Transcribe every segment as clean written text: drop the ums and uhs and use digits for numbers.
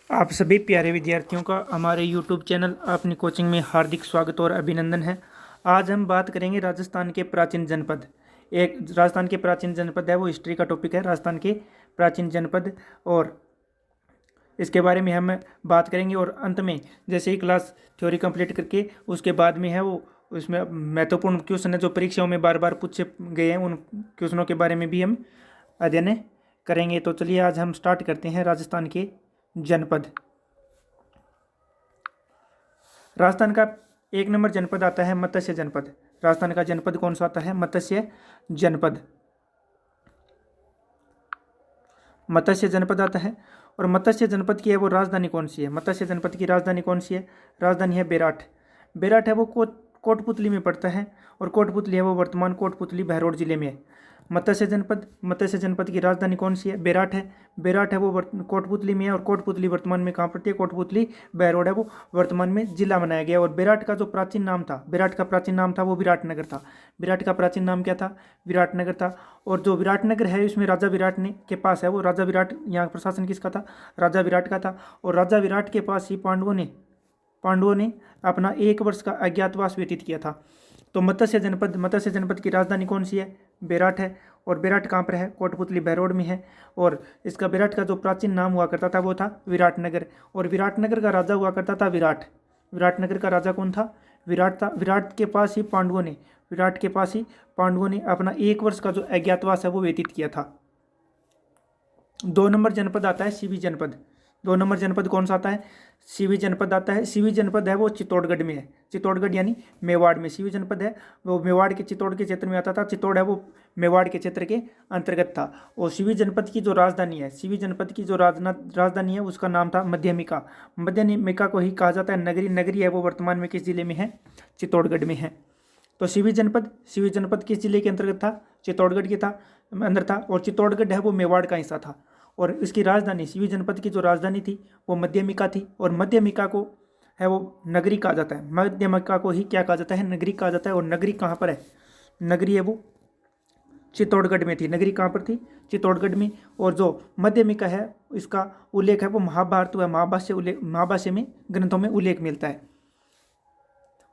आप सभी प्यारे विद्यार्थियों का हमारे YouTube चैनल अपनी कोचिंग में हार्दिक स्वागत और अभिनंदन है। आज हम बात करेंगे राजस्थान के प्राचीन जनपद। एक राजस्थान के प्राचीन जनपद है, वो हिस्ट्री का टॉपिक है, राजस्थान के प्राचीन जनपद, और इसके बारे में हम बात करेंगे। और अंत में जैसे ही क्लास थ्योरी कंप्लीट करके उसके बाद में है वो उसमें महत्वपूर्ण क्वेश्चन है जो परीक्षाओं में बार बार पूछे गए हैं, उन क्वेश्चनों के बारे में भी हम अध्ययन करेंगे। तो चलिए आज हम स्टार्ट करते हैं। राजस्थान के जनपद। राजस्थान का एक नंबर जनपद आता है मत्स्य जनपद। राजस्थान का जनपद कौन सा आता है? मत्स्य जनपद। मत्स्य जनपद आता है। और मत्स्य जनपद की है वो राजधानी कौन सी है? मत्स्य जनपद की राजधानी कौन सी है? राजधानी है बेराट। बेराट है वो कोटपुतली में पड़ता है, और कोटपुतली है वो वर्तमान कोटपुतली बहरोड जिले में है। मत्स्य जनपद की राजधानी कौन सी है? बेराट है। बेराट है वो कोटपुतली में है, और कोटपुतली वर्तमान में कहाँ पड़ती है? कोटपुतली बहरोड है वो वर्तमान में जिला बनाया गया। और बेराट का जो प्राचीन नाम था, बेराट का प्राचीन नाम था वो विराटनगर था। विराट का प्राचीन नाम क्या था? विराटनगर था। और जो विराटनगर है उसमें राजा विराट ने के पास है वो, राजा विराट, यहाँ प्रशासन किसका था? राजा विराट का था। और राजा विराट के पास ही पांडवों ने अपना 1 वर्ष का अज्ञातवास व्यतीत किया था। तो मत्स्य जनपद की राजधानी कौन सी है? बेराट है। और बेराट कहाँ पर है? कोटपुतली बहरोड में है। और इसका बेराट का जो प्राचीन नाम हुआ करता था वो था विराटनगर। और विराटनगर का राजा हुआ करता था विराट। विराटनगर का राजा कौन था? विराट था। विराट के पास ही पांडवों ने अपना 1 वर्ष का जो अज्ञातवास है वो व्यतीत किया था। 2 नंबर जनपद आता है सीवी जनपद। 2 नंबर जनपद कौन सा आता है? सीवी जनपद आता है। सीवी जनपद है वो चित्तौड़गढ़ में है। चित्तौड़गढ़ यानी मेवाड़ में सीवी जनपद है वो मेवाड़ के चित्तौड़ के क्षेत्र में आता था। चित्तौड़ है वो मेवाड़ के क्षेत्र के अंतर्गत था। और सीवी जनपद की जो राजधानी है, सीवी जनपद की जो राजधानी है उसका नाम था मध्यमिका। मध्यमिका को ही कहा जाता है नगरी। नगरी है वो वर्तमान में किस जिले में है? चित्तौड़गढ़ में है। तो सीवी जनपद किस जिले के अंतर्गत था? चित्तौड़गढ़ के था अंदर था। और चित्तौड़गढ़ है वो मेवाड़ का हिस्सा था। और इसकी राजधानी, सीवी जनपद की जो राजधानी थी वो मध्यमिका थी। और मध्यमिका को है वो नगरी कहा जाता है। मध्यमिका को ही क्या कहा जाता है? नगरी कहा जाता है। और नगरी कहाँ पर है? नगरी है वो चित्तौड़गढ़ में थी। नगरी कहाँ पर थी? चित्तौड़गढ़ में। और जो मध्यमिका है इसका उल्लेख है वो महाभारत व महाभाष्य में ग्रंथों में उल्लेख मिलता है।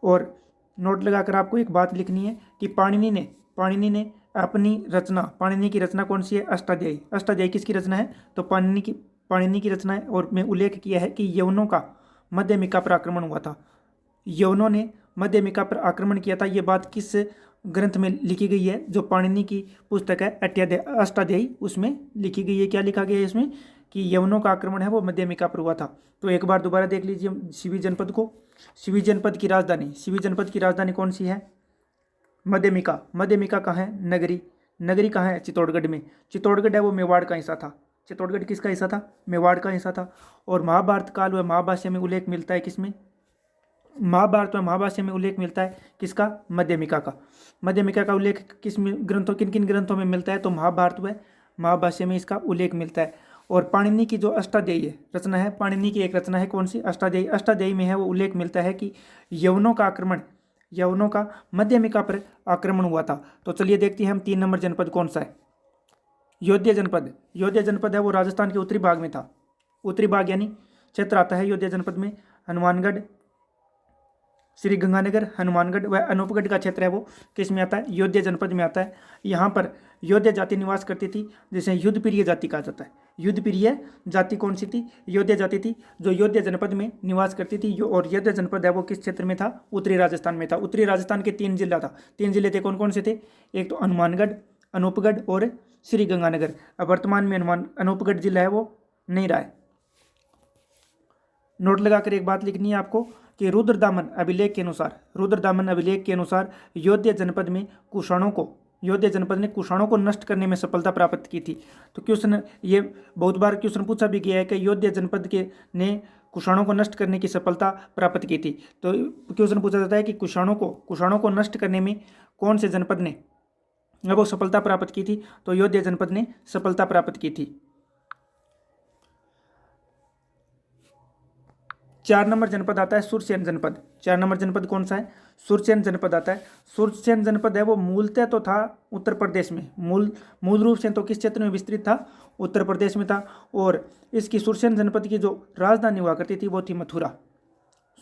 और नोट लगाकर आपको एक बात लिखनी है कि पाणिनि ने अपनी रचना, पाणिनि की रचना कौन सी है? अष्टाध्यायी। अष्टाध्यायी किसकी रचना है? तो पाणिनि की रचना है। और मैं उल्लेख किया है कि यवनों का मध्यमिका पर आक्रमण हुआ था। यवनों ने मध्यमिका पर आक्रमण किया था। ये बात किस ग्रंथ में लिखी गई है? जो पाणिनि की पुस्तक है अष्टाध्यायी, उसमें लिखी गई है। क्या लिखा गया है इसमें? कि यवनों का आक्रमण है वो मध्यमिका पर हुआ था। तो एक बार दोबारा देख लीजिए सीवी जनपद को। सीवी जनपद की राजधानी कौन सी है? मध्यमिका। मध्यमिका कहाँ है? नगरी। नगरी कहाँ है? चित्तौड़गढ़ में। चित्तौड़गढ़ है वो मेवाड़ का हिस्सा था। चित्तौड़गढ़ किसका हिस्सा था? मेवाड़ का हिस्सा था। और महाभारत काल व महाभाष्य में उल्लेख मिलता है किसमें? महाभारत व महाभाष्य में उल्लेख मिलता है किसका? मध्यमिका का। मध्यमिका का उल्लेख किन किन ग्रंथों में मिलता है? तो महाभारत व महाभाष्य में इसका उल्लेख मिलता है। और पाणिनि की जो अष्टाध्यायी रचना है, पाणिनि की एक रचना है कौन सी? अष्टाध्यायी। अष्टाध्यायी में है वो उल्लेख मिलता है कि यवनों का मध्यमिका पर आक्रमण हुआ था। तो चलिए देखते हैं हम 3 नंबर जनपद कौन सा है? अयोध्या जनपद। अयोध्या जनपद है वो राजस्थान के उत्तरी भाग में था। उत्तरी भाग यानी क्षेत्र आता है अयोध्या जनपद में। हनुमानगढ़, श्री गंगानगर, हनुमानगढ़ व अनूपगढ़ का क्षेत्र है वो किस में आता है? अयोध्या जनपद में आता है। यहाँ पर अयोध्या जाति निवास करती थी, जिसे युद्ध प्रिय जाति कहा जाता है। युद्ध प्रिय जाति कौन सी थी? अयोध्या जाति थी, जो अयोध्या जनपद में निवास करती थी। और अयोध्या जनपद है वो किस क्षेत्र में था? उत्तरी राजस्थान में था। उत्तरी राजस्थान के 3 जिला था। 3 जिले थे, कौन कौन से थे? एक तो हनुमानगढ़, अनूपगढ़ और श्री गंगानगर। अब वर्तमान में अनूपगढ़ जिला है वो नहीं रहा है। नोट लगाकर एक बात लिखनी है आपको कि रुद्रदामन अभिलेख के अनुसार अयोध्या जनपद ने कुषाणों को नष्ट करने में सफलता प्राप्त की थी। तो क्वेश्चन, ये बहुत बार क्वेश्चन पूछा भी गया है कि अयोध्या जनपद ने कुषाणों को नष्ट करने की सफलता प्राप्त की थी। तो क्वेश्चन पूछा जाता है कि कुषाणों को नष्ट करने में कौन से जनपद ने वो सफलता प्राप्त की थी? तो अयोध्या जनपद ने सफलता प्राप्त की थी। 4 नंबर जनपद आता है सुरसेन जनपद। 4 नंबर जनपद कौन सा है? सुरसेन जनपद आता है। सुरसेन जनपद है वो मूलतः तो था उत्तर प्रदेश में, मूल रूप से तो किस क्षेत्र में विस्तृत था? उत्तर प्रदेश में था। और इसकी सुरसेन जनपद की जो राजधानी हुआ करती थी वो थी मथुरा।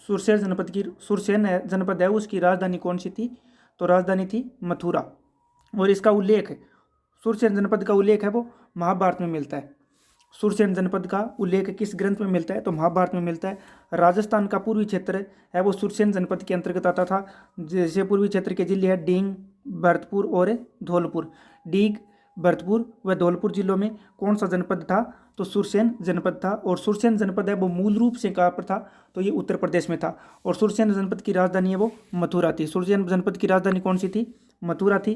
सुरसेन जनपद है उसकी राजधानी कौन सी थी, तो राजधानी थी मथुरा। और इसका उल्लेख सुरसेन जनपद का उल्लेख है वो महाभारत में मिलता है। सुरसेन जनपद का उल्लेख किस ग्रंथ में मिलता है, तो महाभारत में मिलता है। राजस्थान का पूर्वी क्षेत्र है वो सुरसेन जनपद के अंतर्गत आता था। जैसे पूर्वी क्षेत्र के जिले हैं डींग, भरतपुर और धौलपुर। डीग, भरतपुर व धौलपुर जिलों में कौन सा जनपद था, तो सुरसेन जनपद था। और सुरसेन जनपद है वो मूल रूप से कहाँ पर था, तो ये उत्तर प्रदेश में था। और सुरसेन जनपद की राजधानी है वो मथुरा थी। सुरसेन जनपद की राजधानी कौन सी थी, मथुरा थी।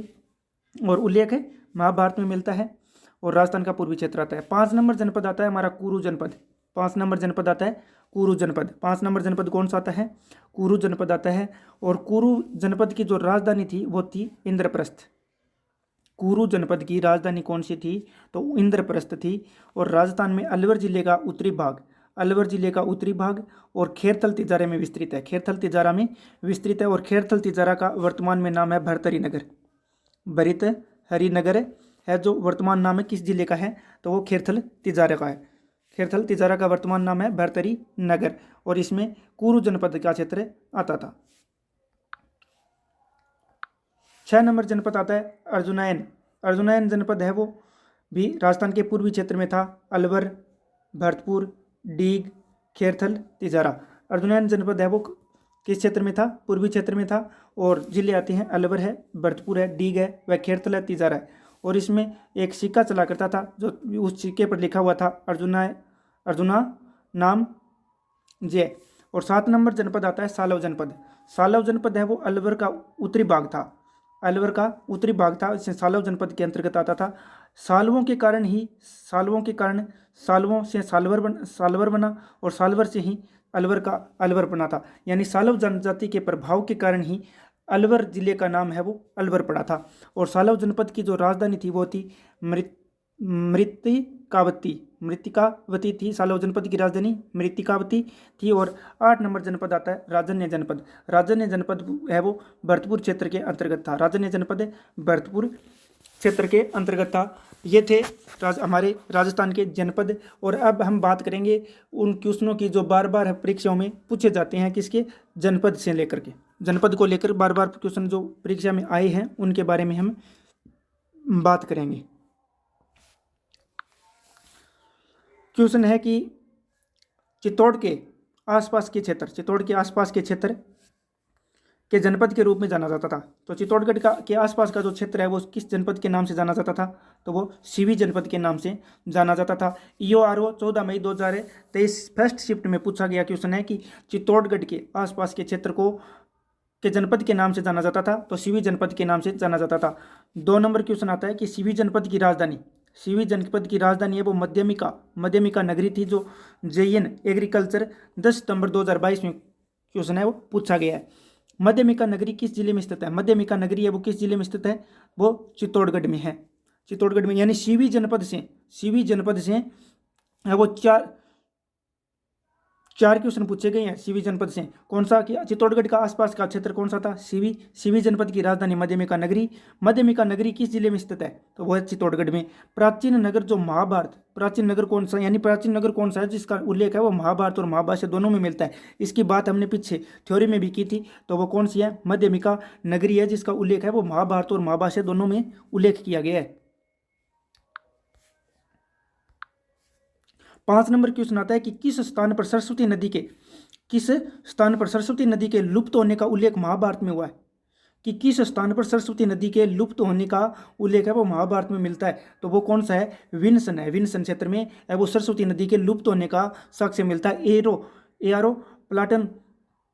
और उल्लेख है महाभारत में मिलता है। और राजस्थान का पूर्वी क्षेत्र आता है। 5 नंबर जनपद आता है हमारा कुरु जनपद। 5 नंबर जनपद आता है कुरु जनपद। 5 नंबर जनपद कौन सा आता है, कुरु जनपद आता है। और कुरु जनपद की जो राजधानी थी वो थी इंद्रप्रस्थ। कुरु जनपद की राजधानी कौन सी थी, तो इंद्रप्रस्थ थी। और राजस्थान में अलवर जिले का उत्तरी भाग, अलवर जिले का उत्तरी भाग और खेरथल तिजारे में विस्तृत है। खेरथल तिजारा में विस्तृत है। और खेरथल तिजारा का वर्तमान में नाम है भरतरी नगर। भरतहरि नगर है जो वर्तमान नाम है किस जिले का है, तो वो खेरथल तिजारा का है। खेरथल तिजारा का वर्तमान नाम है भरतरी नगर। और इसमें कुरु जनपद का क्षेत्र आता था। 6 नंबर जनपद आता है अर्जुनयन। अर्जुनयन जनपद है वो भी राजस्थान के पूर्वी क्षेत्र में था। अलवर, भरतपुर, डीग, खेरथल, तिजारा। अर्जुनयन जनपद है वो किस क्षेत्र में था, पूर्वी क्षेत्र में था। और जिले आते हैं अलवर है, भरतपुर है, डीग है, वह खेरथल है, तिजारा है। और इसमें एक सिक्का चला करता था जो उस सिक्के पर लिखा हुआ था अर्जुना नाम जय। और 7 नंबर जनपद आता है सालव जनपद। सालव जनपद है वो अलवर का उत्तरी भाग था। अलवर का उत्तरी भाग था, इससे सालव जनपद के अंतर्गत आता था। सालवों के कारण सालवों से सालवर बना और सालवर से ही अलवर का अलवर बना था। यानी सालव जनजाति के प्रभाव के कारण ही अलवर जिले का नाम है वो अलवर पड़ा था। और सालव जनपद की जो राजधानी थी वो थी मृतिकावती थी। सालव जनपद की राजधानी मृतिकावती थी। और 8 नंबर जनपद आता है राजन्य जनपद। राजन्य जनपद है वो भरतपुर क्षेत्र के अंतर्गत था। राजन्य जनपद भरतपुर क्षेत्र के अंतर्गत था। ये थे हमारे राजस्थान के जनपद। और अब हम बात करेंगे उन क्वेश्चनों की जो बार बार परीक्षाओं में पूछे जाते हैं, किसके, जनपद से लेकर के, जनपद को लेकर बार बार क्वेश्चन जो परीक्षा में आए हैं उनके बारे में हम बात करेंगे। क्वेश्चन है कि चित्तौड़ के आसपास के क्षेत्र के जनपद के रूप में जाना जाता था। तो चित्तौड़गढ़ के आसपास का जो क्षेत्र है वो किस जनपद के नाम से जाना जाता था, तो वो सीवी जनपद के नाम से जाना जाता था। EORO 14 मई 2023 फर्स्ट शिफ्ट में पूछा गया क्वेश्चन है कि चित्तौड़गढ़ के आसपास के क्षेत्र को के जनपद के नाम से जाना जाता था, तो सीवी जनपद के नाम से जाना जाता था। 2 नंबर क्वेश्चन आता है कि सीवी जनपद की राजधानी है वो मध्यमिका नगरी थी, जो JN एग्रीकल्चर 10 सितंबर 2022 में क्वेश्चन है वो पूछा गया है। मध्यमिका नगरी किस जिले में स्थित है, मध्यमिका नगरी है वो किस जिले में स्थित है, वो चित्तौड़गढ़ में है। चित्तौड़गढ़ में, यानी सीवी जनपद से है वो चार क्वेश्चन पूछे गए हैं सीवी जनपद से। कौन सा, कि चित्तौड़गढ़ का आसपास का क्षेत्र कौन सा था, सीवी जनपद की राजधानी मध्यमिका नगरी किस जिले में स्थित है, तो वो है चित्तौड़गढ़ में। प्राचीन नगर कौन सा, यानी प्राचीन नगर कौन सा है जिसका उल्लेख है वो महाभारत और महाभाष्य दोनों में मिलता है। इसकी बात हमने पीछे थ्योरी में भी की थी, तो वो कौन सी है, मध्यमिका नगरी है जिसका उल्लेख है वो महाभारत और महाभाष्य दोनों में उल्लेख किया गया है। 5 नंबर क्वेश्चन आता है कि किस स्थान पर सरस्वती नदी के लुप्त होने का उल्लेख महाभारत में हुआ है, कि किस स्थान पर सरस्वती नदी के लुप्त होने का उल्लेख है वो महाभारत में मिलता है, तो वो कौन सा है, विन्सन क्षेत्र में है वो सरस्वती नदी के लुप्त होने का साक्ष्य मिलता है। एआरओ प्लाटन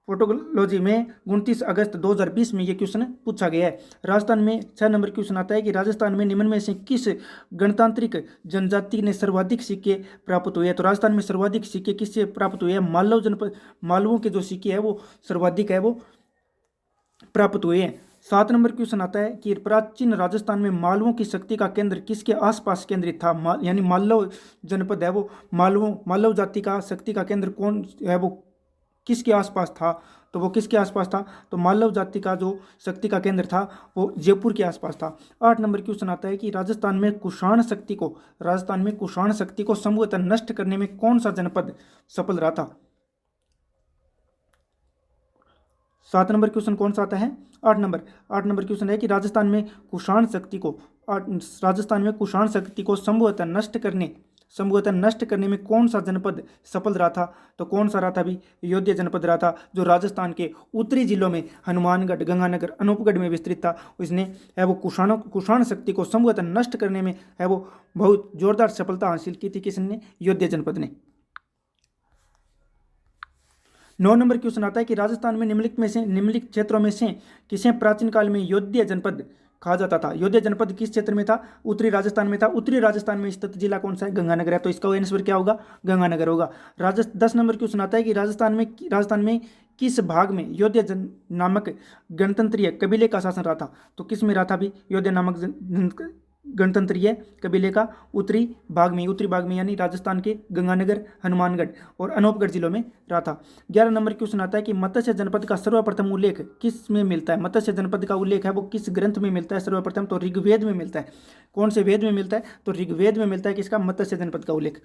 फोटोलॉजी में 29 अगस्त 2020 में ये क्वेश्चन पूछा गया है। राजस्थान में 6 नंबर क्वेश्चन आता है कि राजस्थान में निम्न में से किस गणतांत्रिक जनजाति ने सर्वाधिक सिक्के प्राप्त हुए हैं, तो राजस्थान में सर्वाधिक सिक्के किससे प्राप्त हुए हैं, मालवों के जो सिक्के है वो सर्वाधिक है वो प्राप्त हुए हैं। 7 नंबर क्वेश्चन आता है कि प्राचीन राजस्थान में मालवों की शक्ति का केंद्र किसके आसपास केंद्रित था, यानी मालव जनपद है वो मालव जाति का शक्ति का केंद्र कौन है वो किसके आसपास था, तो वो किसके आसपास था, तो मालव जाति का जो शक्ति का केंद्र था वो जयपुर के आसपास था। 8 नंबर क्वेश्चन आता है कि राजस्थान में कुषाण शक्ति को संभवतः नष्ट करने में कौन सा जनपद सफल रहा था। 7 नंबर क्वेश्चन कौन सा आता है, 8 नंबर क्वेश्चन है कि राजस्थान में कुषाण शक्ति को संभवतः नष्ट करने में कौन सा जनपद सफल रहा था, तो कौन सा रहा था भी, अयोध्या जनपद रहा था, जो राजस्थान के उत्तरी जिलों में हनुमानगढ़, गंगानगर, अनूपगढ़ में विस्तृत था। इसने है वो कुषाण शक्ति को संभवतः नष्ट करने में है वो बहुत जोरदार सफलता हासिल की थी, किसने, अयोध्या जनपद ने। 9 नंबर क्वेश्चन आता है कि राजस्थान में निम्नलिखित क्षेत्रों में से किसे प्राचीन काल में अयोध्या जनपद कहा जाता था। अयोध्या जनपद किस क्षेत्र में था, उत्तरी राजस्थान में था। उत्तरी राजस्थान में स्थित जिला कौन सा है, गंगानगर है, तो इसका आंसर क्या होगा, गंगानगर होगा। 10 नंबर क्वेश्चन आता है कि राजस्थान में किस भाग में अयोध्या नामक गणतंत्रीय कबीले का शासन रहा था, तो किस में रहा था भी, अयोध्या नामक गणतंत्रीय कबीले का उत्तरी भाग में यानी राजस्थान के गंगानगर, हनुमानगढ़ और अनूपगढ़ जिलों में रहा था। 11 नंबर क्वेश्चन आता है कि मत्स्य जनपद का सर्वप्रथम उल्लेख किस में मिलता है। मत्स्य जनपद का उल्लेख है वो किस ग्रंथ में मिलता है सर्वप्रथम, तो ऋग्वेद में मिलता है। कौन से वेद में मिलता है, तो ऋग्वेद में मिलता है किसका, मत्स्य जनपद का उल्लेख।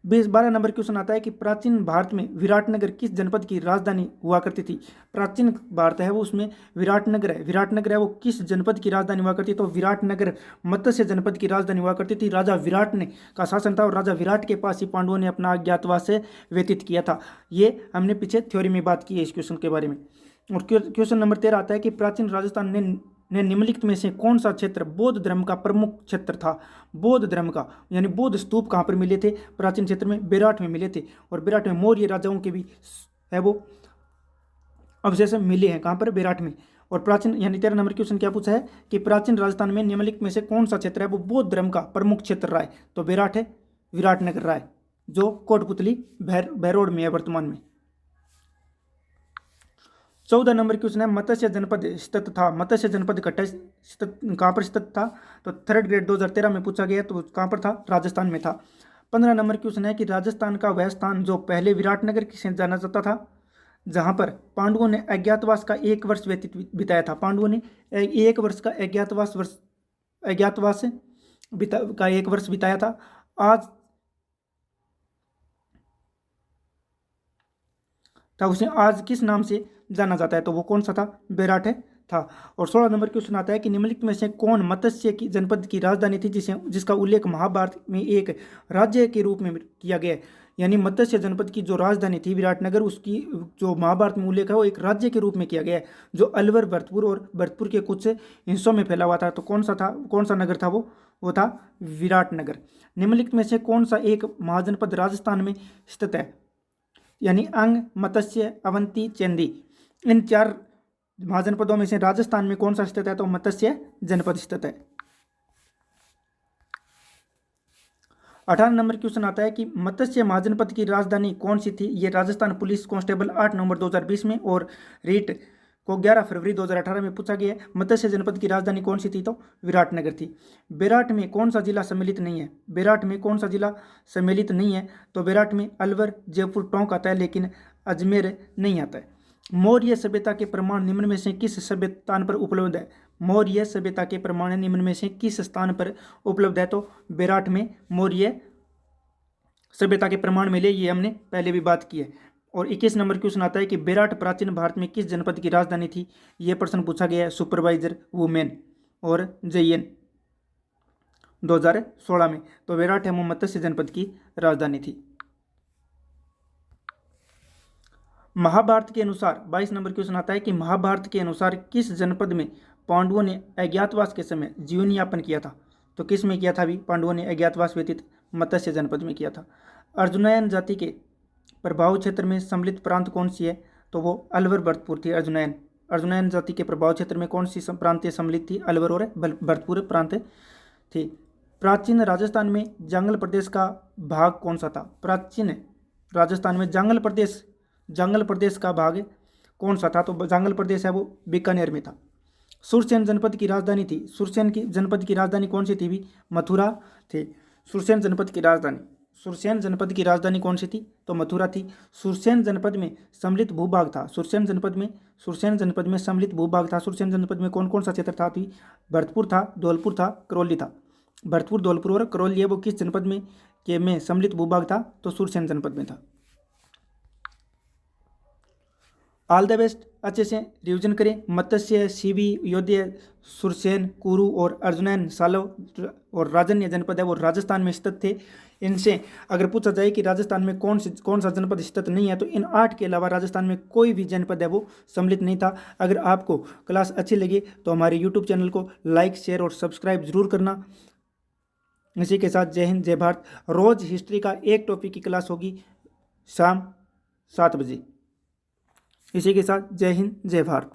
12 नंबर क्वेश्चन आता है कि प्राचीन भारत में विराटनगर किस जनपद की राजधानी हुआ करती थी। प्राचीन भारत है वो, उसमें विराटनगर है वो किस जनपद की राजधानी हुआ करती, तो विराटनगर मत्स्य जनपद की राजधानी हुआ करती थी। राजा विराट ने का शासन था और राजा विराट के पास ही पांडवों ने अपना अज्ञातवास व्यतीत किया था। ये हमने पीछे थ्योरी में बात की है इस क्वेश्चन के बारे में। और क्वेश्चन नंबर 13 आता है कि प्राचीन राजस्थान ने निम्नलिखित में से कौन सा क्षेत्र बौद्ध धर्म का प्रमुख क्षेत्र था। बौद्ध धर्म का यानी बौद्ध स्तूप कहाँ पर मिले थे, प्राचीन क्षेत्र में बेराट में मिले थे, और बेराट में मौर्य राजाओं के भी है वो अवशेष मिले हैं, कहाँ पर, बेराट में। और प्राचीन यानी 13 नंबर क्वेश्चन क्या पूछा है कि प्राचीन राजस्थान में निम्नलिखित में से कौन सा क्षेत्र है वो बौद्ध धर्म का प्रमुख क्षेत्र रहा है, तो बेराट है, विराटनगर रहा है, जो कोटपुतली भैरोड में है वर्तमान में। 14 नंबर क्वेश्चन है मत्स्य जनपद स्थित था। मत्स्य जनपद कहाँ पर स्थित था, तो 3rd ग्रेड 2013 में पूछा गया, तो कहाँ पर था, राजस्थान में था। 15 नंबर क्वेश्चन है कि राजस्थान का वह स्थान जो पहले विराटनगर से जाना जाता था, जहाँ पर पांडवों ने अज्ञातवास का 1 वर्ष बिताया था। पांडवों ने 1 वर्ष का अज्ञातवास का 1 वर्ष बिताया था। उसे आज किस नाम से जाना जाता है, तो वो कौन सा था, बेराट था। और 16 नंबर क्वेश्चन आता है कि निम्नलिखित में से कौन मत्स्य की जनपद की राजधानी थी जिसका उल्लेख महाभारत में एक राज्य के रूप में किया गया है। यानी मत्स्य जनपद की जो राजधानी थी विराटनगर, उसकी जो महाभारत में उल्लेख है वो एक राज्य के रूप में किया गया है, जो अलवर, भरतपुर और भरतपुर के कुछ हिस्सों में फैला हुआ था। तो कौन सा नगर था वो था विराटनगर। निम्नलिखित में से कौन सा एक महाजनपद राजस्थान में स्थित है, यानी अंग, मत्स्य, अवंती, चेंदी, इन 4 महाजनपदों में से राजस्थान में कौन सा स्थित है, तो मत्स्य जनपद स्थित है। 18 नंबर क्वेश्चन आता है कि मत्स्य महाजनपद की राजधानी कौन सी थी। ये राजस्थान पुलिस कांस्टेबल 8 नवंबर 2020 में और रीट को 11 फरवरी 2018 में पूछा गया है। मत्स्य जनपद की राजधानी कौन सी थी, तो विराटनगर थी। बेराट में कौन सा जिला सम्मिलित नहीं है, तो बेराट में अलवर, जयपुर, टोंक आता है, लेकिन अजमेर नहीं आता है। मौर्य सभ्यता के प्रमाण निम्न में से किस स्थान पर उपलब्ध है। मौर्य सभ्यता के प्रमाण निम्न में से किस स्थान पर उपलब्ध है, तो बेराट में मौर्य सभ्यता के प्रमाण मिले, ये हमने पहले भी बात की है। और 21 नंबर क्वेश्चन आता है कि बेराट प्राचीन भारत में किस जनपद की राजधानी थी। यह प्रश्न पूछा गया है सुपरवाइजर वुमेन और JN 2016 में। तो बेराट है मत्स्य जनपद की राजधानी थी। महाभारत के अनुसार 22 नंबर क्वेश्चन आता है कि महाभारत के अनुसार किस जनपद में पांडवों ने अज्ञातवास के समय जीवन यापन किया था। तो किस में किया था भी, पांडवों ने अज्ञातवास व्यतीत मत्स्य जनपद में किया था। अर्जुनयन जाति के प्रभाव क्षेत्र में सम्मिलित प्रांत कौन सी है, तो वो अलवर, भरतपुर थी। अर्जुनयन जाति के प्रभाव क्षेत्र में कौन सी प्रांतें सम्मिलित थी, अलवर और भरतपुर प्रांत थी। प्राचीन राजस्थान में जांगल प्रदेश का भाग कौन सा था। प्राचीन राजस्थान में जांगल प्रदेश का भाग कौन सा था, तो जांगल प्रदेश है वो बीकानेर में था। सुरसेन जनपद की राजधानी कौन सी थी भी, मथुरा थी सुरसेन जनपद की राजधानी। सुरसेन जनपद की राजधानी कौन सी थी? तो मथुरा थी। सुरसेन जनपद में सम्मिलित भूभाग था। सुरसेन जनपद में सम्मिलित भूभाग था। सुरसेन जनपद में कौन कौन सा क्षेत्र था? तो भरतपुर था, धौलपुर था, करौली था। भरतपुर, धौलपुर और करौली है वो किस जनपद में सम्मिलित भूभाग था? तो सुरसेन जनपद में था। ऑल द बेस्ट, अच्छे से रिवीजन करें। मत्स्य, सीवी, योध्य, सुरसेन, कुरु और अर्जुनैन, सालव और राजन्य जनपद है वो राजस्थान में स्थित थे। इनसे अगर पूछा जाए कि राजस्थान में कौन सा जनपद स्थित नहीं है, तो इन 8 के अलावा राजस्थान में कोई भी जनपद है वो सम्मिलित नहीं था। अगर आपको क्लास अच्छी लगी तो हमारे यूट्यूब चैनल को लाइक, शेयर और सब्सक्राइब जरूर करना। इसी के साथ जय हिंद, जय भारत। रोज हिस्ट्री का एक टॉपिक की क्लास होगी शाम 7 बजे। इसी के साथ जय हिंद, जय भारत।